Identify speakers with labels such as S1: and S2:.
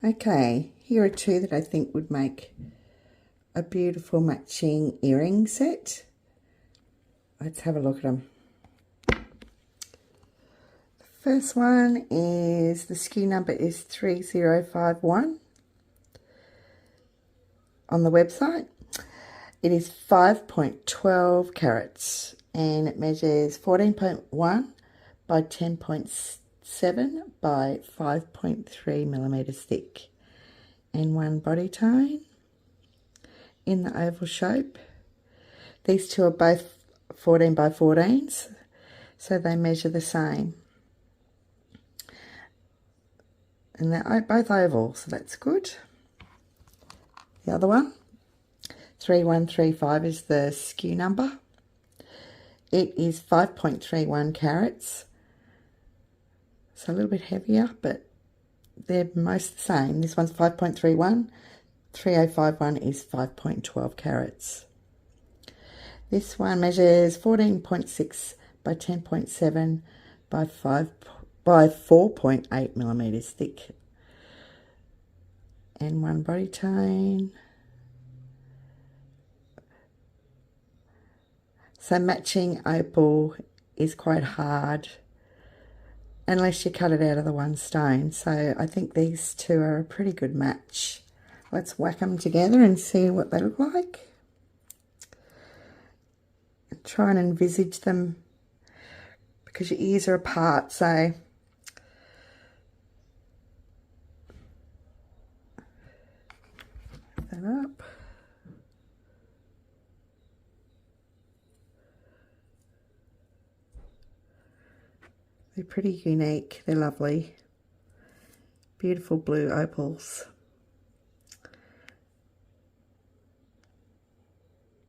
S1: Okay, here are two that I think would make a beautiful matching earring set. Let's have a look at them. The first one is, the SKU number is 3051 on the website. It is 5.12 carats and it measures 14.1 by 10.7 by 5.3 millimeters thick, and one body tone in the oval shape. These two are both 14 by 14s, so they measure the same. And they're both oval, so that's good. The other one, 3135 is the SKU number. It is 5.31 carats. So a little bit heavier, but they're most the same. This one's 5.31. 3051 is 5.12 carats. This one measures 14.6 by 10.7 by 4.8 millimeters thick, and one body tone. So matching opal is quite hard unless you cut it out of the one stone. So I think these two are a pretty good match. Let's whack them together and see what they look like. Try and envisage them because your ears are apart, so that up. They're pretty unique. They're lovely. Beautiful blue opals.